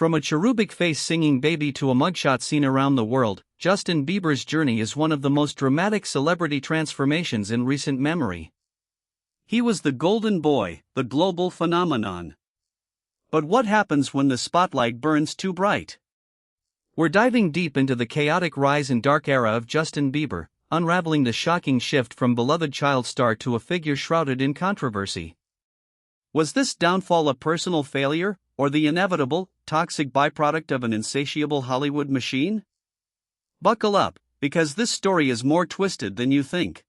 From a cherubic face singing baby to a mugshot seen around the world, Justin Bieber's journey is one of the most dramatic celebrity transformations in recent memory. He was the golden boy, the global phenomenon. But what happens when the spotlight burns too bright? We're diving deep into the chaotic rise and dark era of Justin Bieber, unraveling the shocking shift from beloved child star to a figure shrouded in controversy. Was this downfall a personal failure, or the inevitable, toxic byproduct of an insatiable Hollywood machine? Buckle up, because this story is more twisted than you think.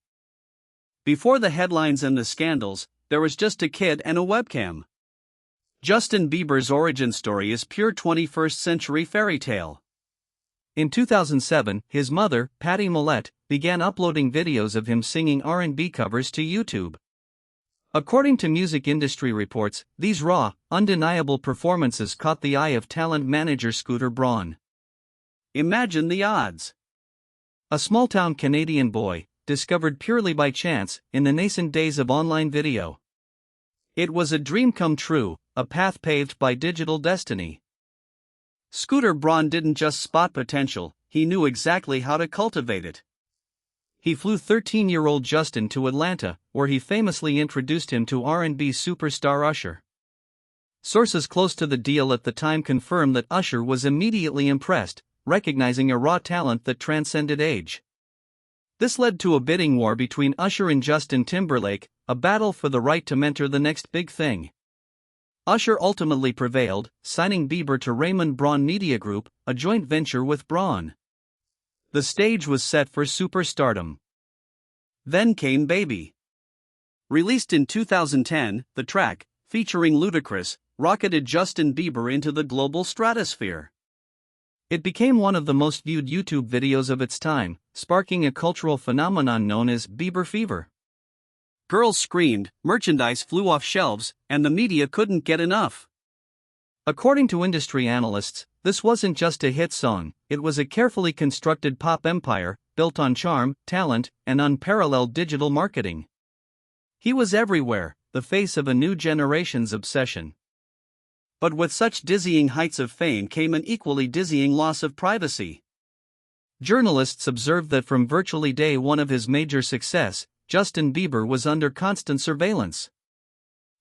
Before the headlines and the scandals, there was just a kid and a webcam. Justin Bieber's origin story is pure 21st century fairy tale. In 2007, his mother, Patty Millett, began uploading videos of him singing R&B covers to YouTube. According to music industry reports, these raw, undeniable performances caught the eye of talent manager Scooter Braun. Imagine the odds. A small-town Canadian boy, discovered purely by chance, in the nascent days of online video. It was a dream come true, a path paved by digital destiny. Scooter Braun didn't just spot potential, he knew exactly how to cultivate it. He flew 13-year-old Justin to Atlanta, where he famously introduced him to R&B superstar Usher. Sources close to the deal at the time confirmed that Usher was immediately impressed, recognizing a raw talent that transcended age. This led to a bidding war between Usher and Justin Timberlake, a battle for the right to mentor the next big thing. Usher ultimately prevailed, signing Bieber to Raymond Braun Media Group, a joint venture with Braun. The stage was set for superstardom. Then came Baby. Released in 2010, the track, featuring Ludacris, rocketed Justin Bieber into the global stratosphere. It became one of the most viewed YouTube videos of its time, sparking a cultural phenomenon known as Bieber Fever. Girls screamed, merchandise flew off shelves, and the media couldn't get enough. According to industry analysts, this wasn't just a hit song, it was a carefully constructed pop empire, built on charm, talent, and unparalleled digital marketing. He was everywhere, the face of a new generation's obsession. But with such dizzying heights of fame came an equally dizzying loss of privacy. Journalists observed that from virtually day one of his major success, Justin Bieber was under constant surveillance.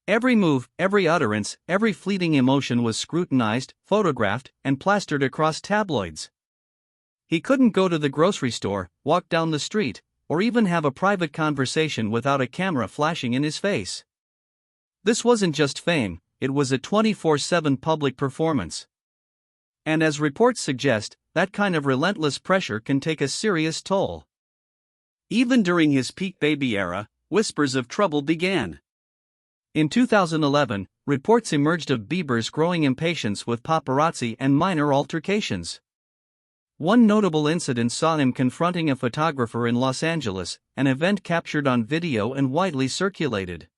Every move, every utterance, every fleeting emotion was scrutinized, photographed, and plastered across tabloids. He couldn't go to the grocery store, walk down the street, or even have a private conversation without a camera flashing in his face. This wasn't just fame, it was a 24/7 public performance. And as reports suggest, that kind of relentless pressure can take a serious toll. Even during his peak Baby era, whispers of trouble began. In 2011, reports emerged of Bieber's growing impatience with paparazzi and minor altercations. One notable incident saw him confronting a photographer in Los Angeles, an event captured on video and widely circulated.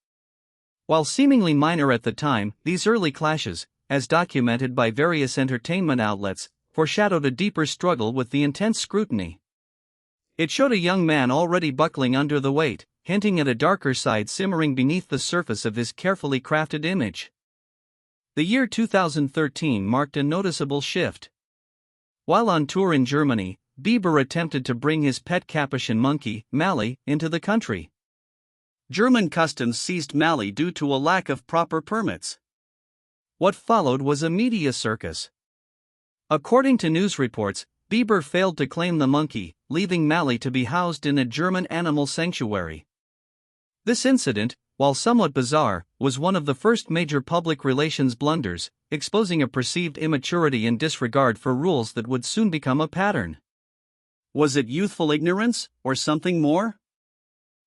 While seemingly minor at the time, these early clashes, as documented by various entertainment outlets, foreshadowed a deeper struggle with the intense scrutiny. It showed a young man already buckling under the weight, hinting at a darker side simmering beneath the surface of his carefully crafted image. The year 2013 marked a noticeable shift. While on tour in Germany, Bieber attempted to bring his pet Capuchin monkey, Mally, into the country. German customs seized Mally due to a lack of proper permits. What followed was a media circus. According to news reports, Bieber failed to claim the monkey, leaving Mally to be housed in a German animal sanctuary. This incident, while somewhat bizarre, was one of the first major public relations blunders, exposing a perceived immaturity and disregard for rules that would soon become a pattern. Was it youthful ignorance, or something more?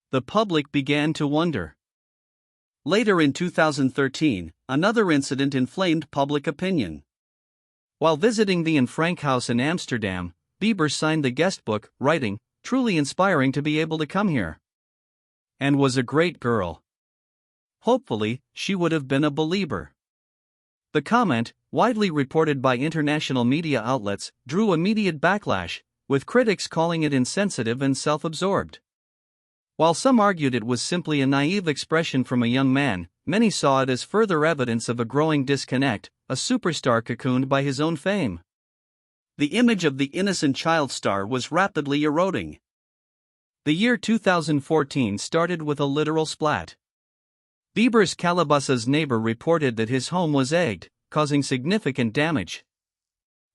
The public began to wonder. Later in 2013, another incident inflamed public opinion. While visiting the Anne Frank house in Amsterdam, Bieber signed the guest book, writing, "Truly inspiring to be able to come here. And was a great girl. Hopefully, she would have been a believer." The comment, widely reported by international media outlets, drew immediate backlash, with critics calling it insensitive and self-absorbed. While some argued it was simply a naive expression from a young man, many saw it as further evidence of a growing disconnect, a superstar cocooned by his own fame. The image of the innocent child star was rapidly eroding. The year 2014 started with a literal splat. Bieber's Calabasas neighbor reported that his home was egged, causing significant damage.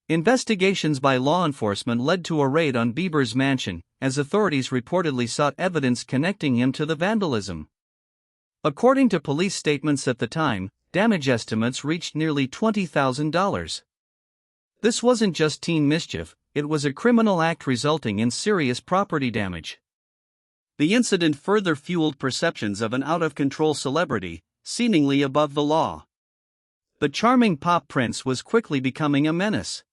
Investigations by law enforcement led to a raid on Bieber's mansion, as authorities reportedly sought evidence connecting him to the vandalism. According to police statements at the time, damage estimates reached nearly $20,000. This wasn't just teen mischief, it was a criminal act resulting in serious property damage. The incident further fueled perceptions of an out-of-control celebrity, seemingly above the law. The charming pop prince was quickly becoming a menace.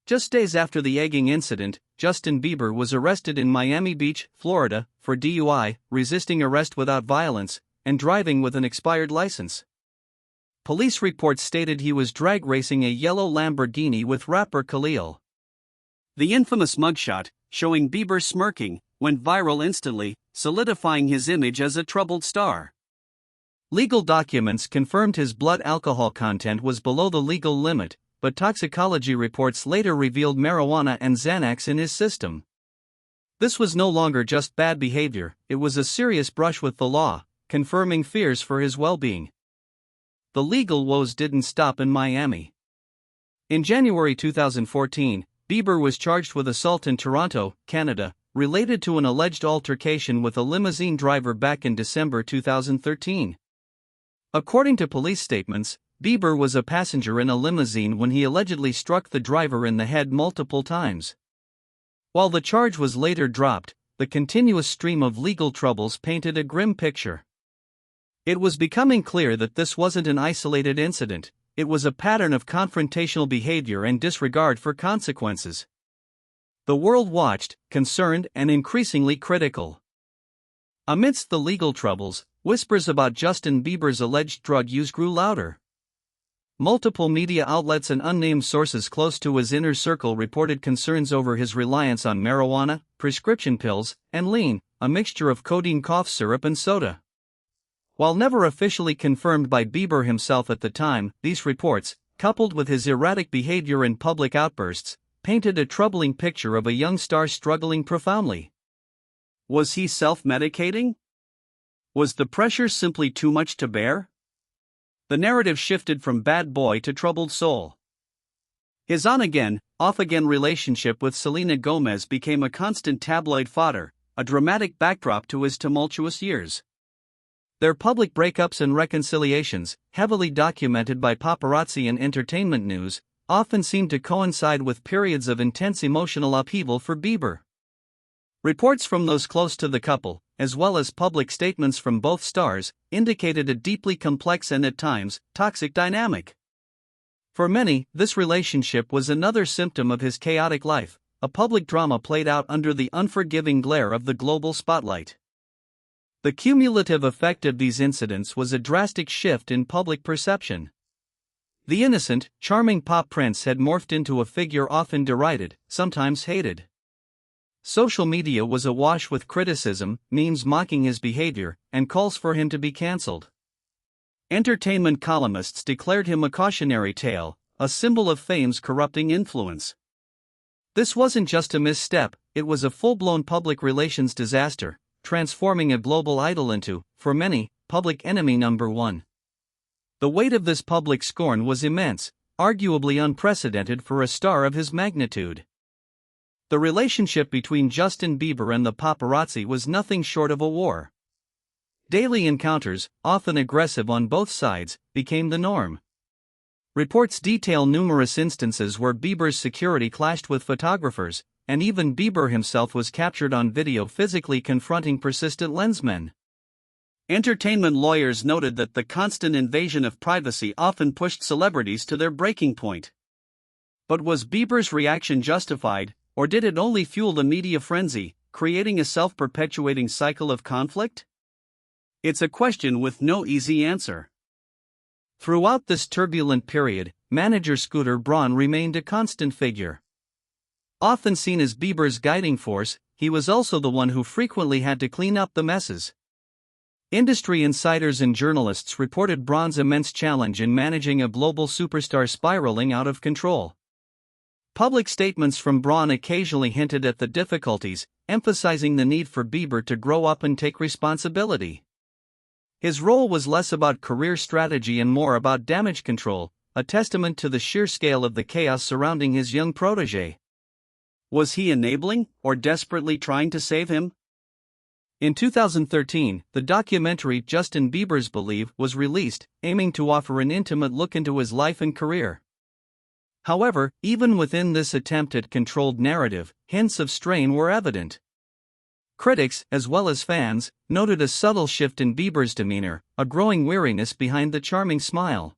Just days after the egging incident, Justin Bieber was arrested in Miami Beach, Florida, for DUI, resisting arrest without violence, and driving with an expired license. Police reports stated he was drag racing a yellow Lamborghini with rapper Khalil. The infamous mugshot, showing Bieber smirking, went viral instantly, solidifying his image as a troubled star. Legal documents confirmed his blood alcohol content was below the legal limit, but toxicology reports later revealed marijuana and Xanax in his system. This was no longer just bad behavior, it was a serious brush with the law, confirming fears for his well-being. The legal woes didn't stop in Miami. In January 2014, Bieber was charged with assault in Toronto, Canada, related to an alleged altercation with a limousine driver back in December 2013. According to police statements, Bieber was a passenger in a limousine when he allegedly struck the driver in the head multiple times. While the charge was later dropped, the continuous stream of legal troubles painted a grim picture. It was becoming clear that this wasn't an isolated incident, it was a pattern of confrontational behavior and disregard for consequences. The world watched, concerned and increasingly critical. Amidst the legal troubles, whispers about Justin Bieber's alleged drug use grew louder. Multiple media outlets and unnamed sources close to his inner circle reported concerns over his reliance on marijuana, prescription pills, and lean, a mixture of codeine cough syrup and soda. While never officially confirmed by Bieber himself at the time, these reports, coupled with his erratic behavior and public outbursts, painted a troubling picture of a young star struggling profoundly. Was he self-medicating? Was the pressure simply too much to bear? The narrative shifted from bad boy to troubled soul. His on-again, off-again relationship with Selena Gomez became a constant tabloid fodder, a dramatic backdrop to his tumultuous years. Their public breakups and reconciliations, heavily documented by paparazzi and entertainment news, often seemed to coincide with periods of intense emotional upheaval for Bieber. Reports from those close to the couple, as well as public statements from both stars, indicated a deeply complex and at times, toxic dynamic. For many, this relationship was another symptom of his chaotic life, a public drama played out under the unforgiving glare of the global spotlight. The cumulative effect of these incidents was a drastic shift in public perception. The innocent, charming pop prince had morphed into a figure often derided, sometimes hated. Social media was awash with criticism, memes mocking his behavior, and calls for him to be cancelled. Entertainment columnists declared him a cautionary tale, a symbol of fame's corrupting influence. This wasn't just a misstep, it was a full-blown public relations disaster, transforming a global idol into, for many, public enemy number one. The weight of this public scorn was immense, arguably unprecedented for a star of his magnitude. The relationship between Justin Bieber and the paparazzi was nothing short of a war. Daily encounters, often aggressive on both sides, became the norm. Reports detail numerous instances where Bieber's security clashed with photographers, and even Bieber himself was captured on video physically confronting persistent lensmen. Entertainment lawyers noted that the constant invasion of privacy often pushed celebrities to their breaking point. But was Bieber's reaction justified, or did it only fuel the media frenzy, creating a self-perpetuating cycle of conflict? It's a question with no easy answer. Throughout this turbulent period, manager Scooter Braun remained a constant figure. Often seen as Bieber's guiding force, he was also the one who frequently had to clean up the messes. Industry insiders and journalists reported Braun's immense challenge in managing a global superstar spiraling out of control. Public statements from Braun occasionally hinted at the difficulties, emphasizing the need for Bieber to grow up and take responsibility. His role was less about career strategy and more about damage control, a testament to the sheer scale of the chaos surrounding his young protege. Was he enabling, or desperately trying to save him? In 2013, the documentary Justin Bieber's Believe was released, aiming to offer an intimate look into his life and career. However, even within this attempt at controlled narrative, hints of strain were evident. Critics, as well as fans, noted a subtle shift in Bieber's demeanor, a growing weariness behind the charming smile.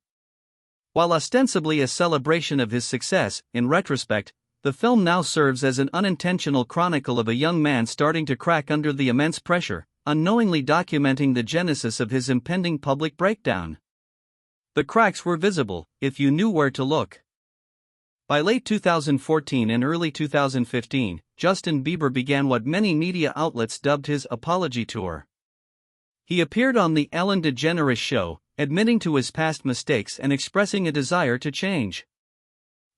While ostensibly a celebration of his success, in retrospect, the film now serves as an unintentional chronicle of a young man starting to crack under the immense pressure, unknowingly documenting the genesis of his impending public breakdown. The cracks were visible, if you knew where to look. By late 2014 and early 2015, Justin Bieber began what many media outlets dubbed his apology tour. He appeared on The Ellen DeGeneres Show, admitting to his past mistakes and expressing a desire to change.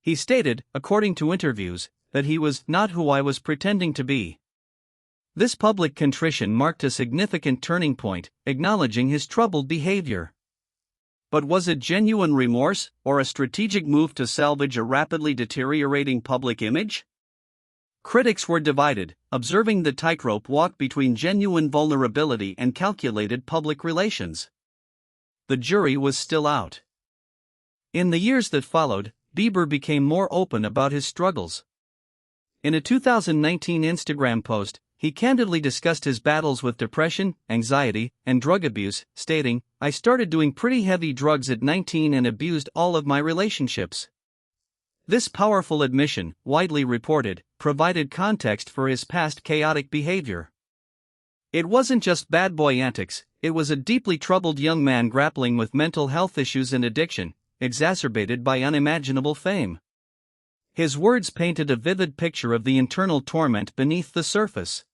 He stated, according to interviews, that he was not who I was pretending to be. This public contrition marked a significant turning point, acknowledging his troubled behavior. But was it genuine remorse, or a strategic move to salvage a rapidly deteriorating public image? Critics were divided, observing the tightrope walk between genuine vulnerability and calculated public relations. The jury was still out. In the years that followed, Bieber became more open about his struggles. In a 2019 Instagram post, he candidly discussed his battles with depression, anxiety, and drug abuse, stating, "I started doing pretty heavy drugs at 19 and abused all of my relationships." This powerful admission, widely reported, provided context for his past chaotic behavior. It wasn't just bad boy antics, it was a deeply troubled young man grappling with mental health issues and addiction, exacerbated by unimaginable fame. His words painted a vivid picture of the internal torment beneath the surface.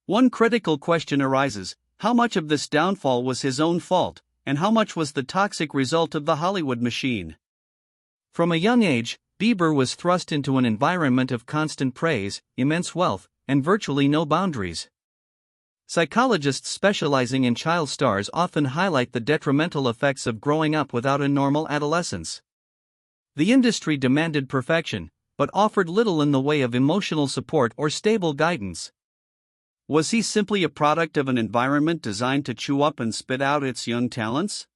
One critical question arises: how much of this downfall was his own fault, and how much was the toxic result of the Hollywood machine? From a young age, Bieber was thrust into an environment of constant praise, immense wealth, and virtually no boundaries. Psychologists specializing in child stars often highlight the detrimental effects of growing up without a normal adolescence. The industry demanded perfection, but offered little in the way of emotional support or stable guidance. Was he simply a product of an environment designed to chew up and spit out its young talents?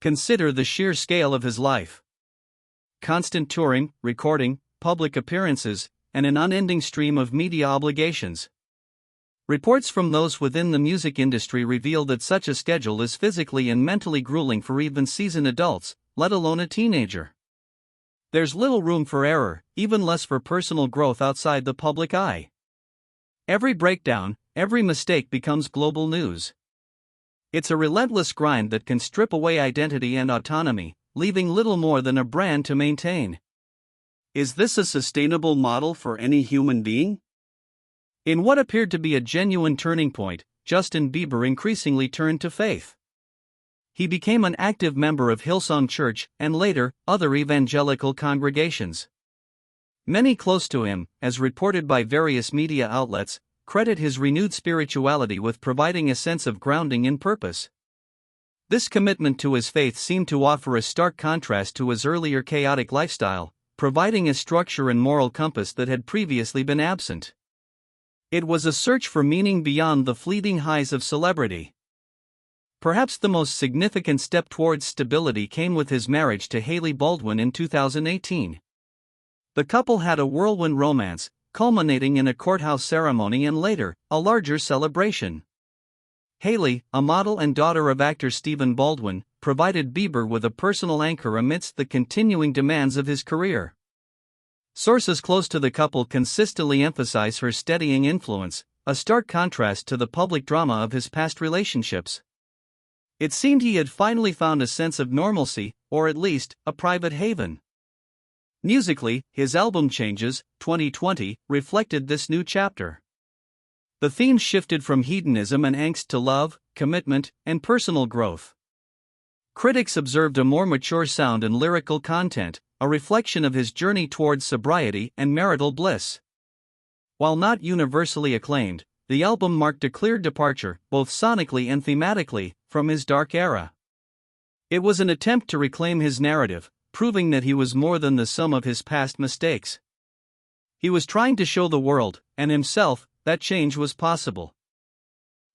Consider the sheer scale of his life. Constant touring, recording, public appearances, and an unending stream of media obligations. Reports from those within the music industry reveal that such a schedule is physically and mentally grueling for even seasoned adults, let alone a teenager. There's little room for error, even less for personal growth outside the public eye. Every breakdown, every mistake becomes global news. It's a relentless grind that can strip away identity and autonomy, leaving little more than a brand to maintain. Is this a sustainable model for any human being? In what appeared to be a genuine turning point, Justin Bieber increasingly turned to faith. He became an active member of Hillsong Church and later, other evangelical congregations. Many close to him, as reported by various media outlets, credit his renewed spirituality with providing a sense of grounding and purpose. This commitment to his faith seemed to offer a stark contrast to his earlier chaotic lifestyle, providing a structure and moral compass that had previously been absent. It was a search for meaning beyond the fleeting highs of celebrity. Perhaps the most significant step towards stability came with his marriage to Hailey Baldwin in 2018. The couple had a whirlwind romance, culminating in a courthouse ceremony and later, a larger celebration. Hailey, a model and daughter of actor Stephen Baldwin, provided Bieber with a personal anchor amidst the continuing demands of his career. Sources close to the couple consistently emphasize her steadying influence, a stark contrast to the public drama of his past relationships. It seemed he had finally found a sense of normalcy, or at least, a private haven. Musically, his album Changes, 2020, reflected this new chapter. The themes shifted from hedonism and angst to love, commitment, and personal growth. Critics observed a more mature sound and lyrical content, a reflection of his journey towards sobriety and marital bliss. While not universally acclaimed, the album marked a clear departure, both sonically and thematically, from his dark era. It was an attempt to reclaim his narrative, proving that he was more than the sum of his past mistakes. He was trying to show the world, and himself, that change was possible.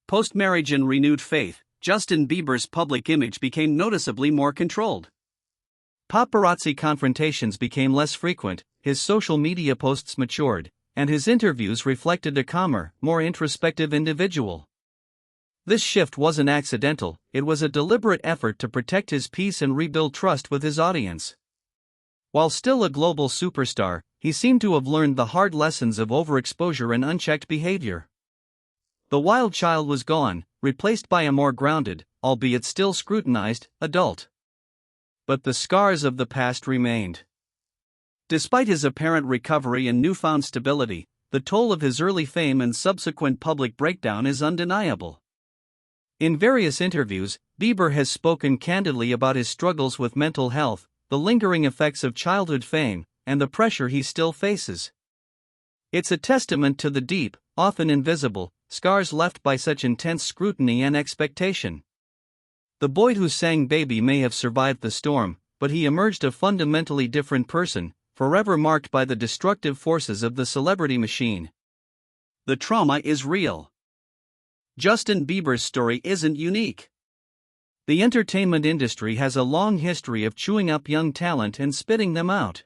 Post-marriage and renewed faith, Justin Bieber's public image became noticeably more controlled. Paparazzi confrontations became less frequent, his social media posts matured, and his interviews reflected a calmer, more introspective individual. This shift wasn't accidental, it was a deliberate effort to protect his peace and rebuild trust with his audience. While still a global superstar, he seemed to have learned the hard lessons of overexposure and unchecked behavior. The wild child was gone, replaced by a more grounded, albeit still scrutinized, adult. But the scars of the past remained. Despite his apparent recovery and newfound stability, the toll of his early fame and subsequent public breakdown is undeniable. In various interviews, Bieber has spoken candidly about his struggles with mental health, the lingering effects of childhood fame, and the pressure he still faces. It's a testament to the deep, often invisible, scars left by such intense scrutiny and expectation. The boy who sang Baby may have survived the storm, but he emerged a fundamentally different person, forever marked by the destructive forces of the celebrity machine. The trauma is real. Justin Bieber's story isn't unique. The entertainment industry has a long history of chewing up young talent and spitting them out.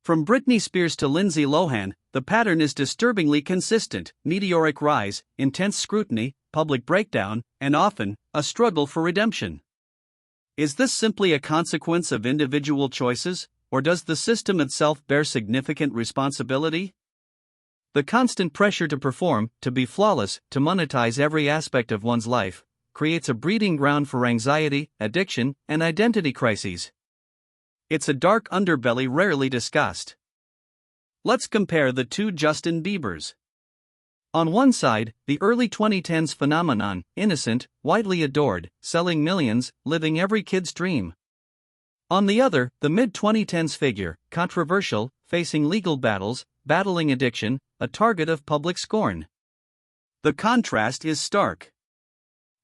From Britney Spears to Lindsay Lohan, the pattern is disturbingly consistent: meteoric rise, intense scrutiny, public breakdown, and often, a struggle for redemption. Is this simply a consequence of individual choices, or does the system itself bear significant responsibility? The constant pressure to perform, to be flawless, to monetize every aspect of one's life, creates a breeding ground for anxiety, addiction, and identity crises. It's a dark underbelly rarely discussed. Let's compare the two Justin Biebers. On one side, the early 2010s phenomenon, innocent, widely adored, selling millions, living every kid's dream. On the other, the mid-2010s figure, controversial, facing legal battles, battling addiction, a target of public scorn. The contrast is stark.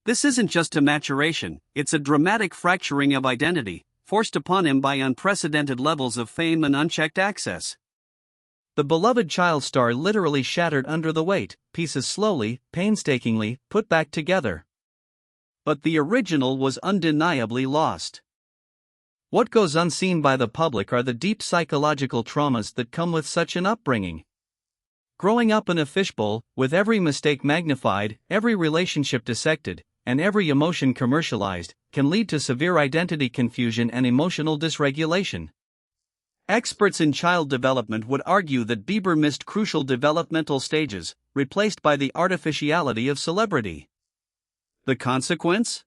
This isn't just a maturation, it's a dramatic fracturing of identity, forced upon him by unprecedented levels of fame and unchecked access. The beloved child star literally shattered under the weight, pieces slowly, painstakingly, put back together. But the original was undeniably lost. What goes unseen by the public are the deep psychological traumas that come with such an upbringing. Growing up in a fishbowl, with every mistake magnified, every relationship dissected, and every emotion commercialized, can lead to severe identity confusion and emotional dysregulation. Experts in child development would argue that Bieber missed crucial developmental stages, replaced by the artificiality of celebrity. The consequence?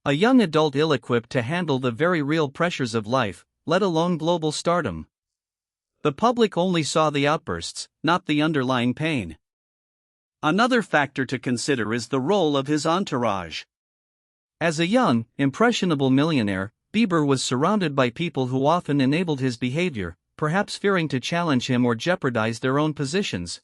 A young adult ill-equipped to handle the very real pressures of life, let alone global stardom. The public only saw the outbursts, not the underlying pain. Another factor to consider is the role of his entourage. As a young, impressionable millionaire, Bieber was surrounded by people who often enabled his behavior, perhaps fearing to challenge him or jeopardize their own positions.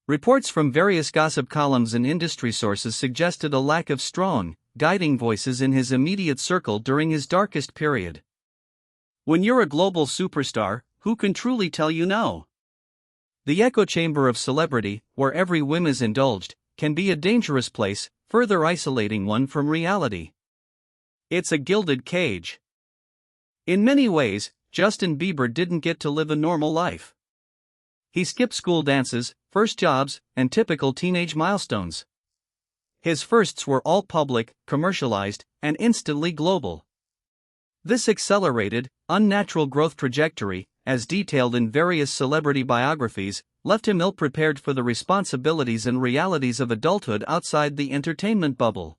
Reports from various gossip columns and industry sources suggested a lack of strong, guiding voices in his immediate circle during his darkest period. When you're a global superstar, who can truly tell you no? The echo chamber of celebrity, where every whim is indulged, can be a dangerous place, further isolating one from reality. It's a gilded cage. In many ways, Justin Bieber didn't get to live a normal life. He skipped school dances, first jobs, and typical teenage milestones. His firsts were all public, commercialized, and instantly global. This accelerated, unnatural growth trajectory, as detailed in various celebrity biographies, left him ill-prepared for the responsibilities and realities of adulthood outside the entertainment bubble.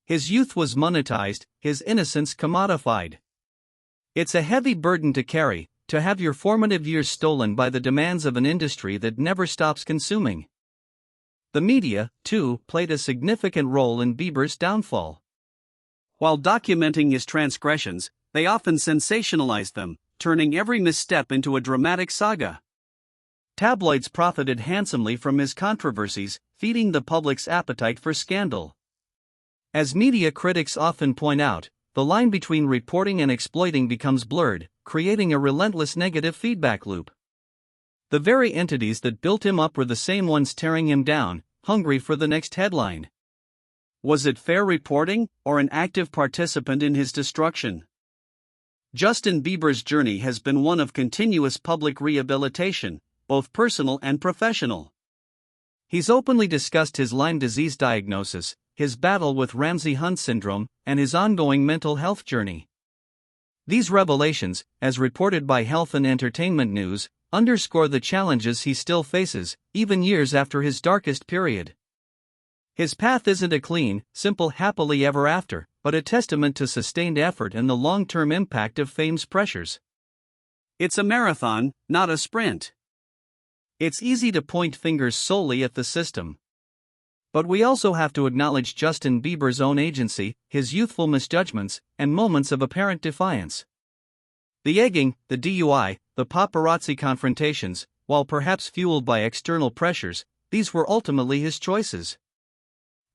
His youth was monetized, his innocence commodified. It's a heavy burden to carry, to have your formative years stolen by the demands of an industry that never stops consuming. The media, too, played a significant role in Bieber's downfall. While documenting his transgressions, they often sensationalized them, turning every misstep into a dramatic saga. Tabloids profited handsomely from his controversies, feeding the public's appetite for scandal. As media critics often point out, the line between reporting and exploiting becomes blurred, creating a relentless negative feedback loop. The very entities that built him up were the same ones tearing him down, hungry for the next headline. Was it fair reporting, or an active participant in his destruction? Justin Bieber's journey has been one of continuous public rehabilitation, both personal and professional. He's openly discussed his Lyme disease diagnosis, his battle with Ramsay-Hunt syndrome, and his ongoing mental health journey. These revelations, as reported by Health and Entertainment News, underscore the challenges he still faces, even years after his darkest period. His path isn't a clean, simple happily ever after, but a testament to sustained effort and the long-term impact of fame's pressures. It's a marathon, not a sprint. It's easy to point fingers solely at the system. But we also have to acknowledge Justin Bieber's own agency, his youthful misjudgments, and moments of apparent defiance. The egging, the DUI, the paparazzi confrontations, while perhaps fueled by external pressures, these were ultimately his choices.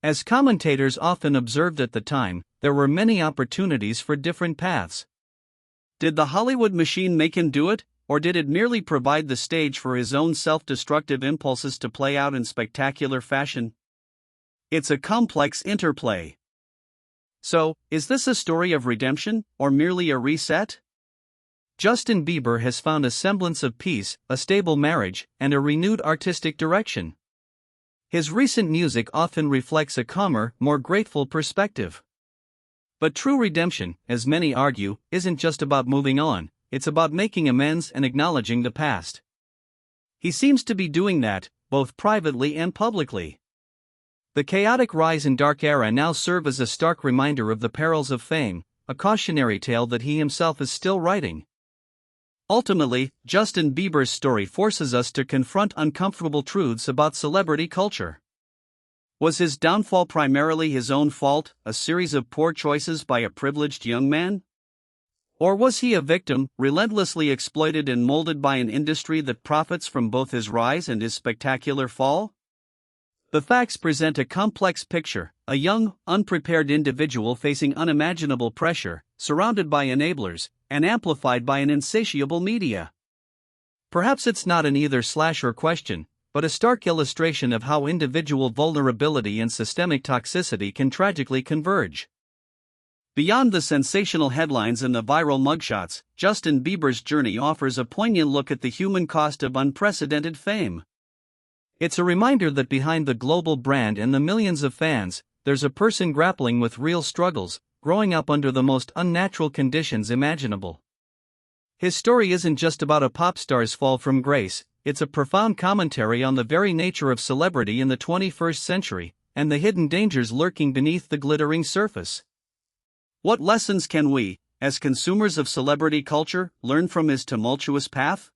As commentators often observed at the time, there were many opportunities for different paths. Did the Hollywood machine make him do it, or did it merely provide the stage for his own self-destructive impulses to play out in spectacular fashion? It's a complex interplay. So, is this a story of redemption, or merely a reset? Justin Bieber has found a semblance of peace, a stable marriage, and a renewed artistic direction. His recent music often reflects a calmer, more grateful perspective. But true redemption, as many argue, isn't just about moving on, it's about making amends and acknowledging the past. He seems to be doing that, both privately and publicly. The chaotic rise and dark era now serve as a stark reminder of the perils of fame, a cautionary tale that he himself is still writing. Ultimately, Justin Bieber's story forces us to confront uncomfortable truths about celebrity culture. Was his downfall primarily his own fault, a series of poor choices by a privileged young man? Or was he a victim, relentlessly exploited and molded by an industry that profits from both his rise and his spectacular fall? The facts present a complex picture, a young, unprepared individual facing unimaginable pressure, surrounded by enablers, and amplified by an insatiable media. Perhaps it's not an either/or question, but a stark illustration of how individual vulnerability and systemic toxicity can tragically converge. Beyond the sensational headlines and the viral mugshots, Justin Bieber's journey offers a poignant look at the human cost of unprecedented fame. It's a reminder that behind the global brand and the millions of fans, there's a person grappling with real struggles, growing up under the most unnatural conditions imaginable. His story isn't just about a pop star's fall from grace, it's a profound commentary on the very nature of celebrity in the 21st century, and the hidden dangers lurking beneath the glittering surface. What lessons can we, as consumers of celebrity culture, learn from his tumultuous path?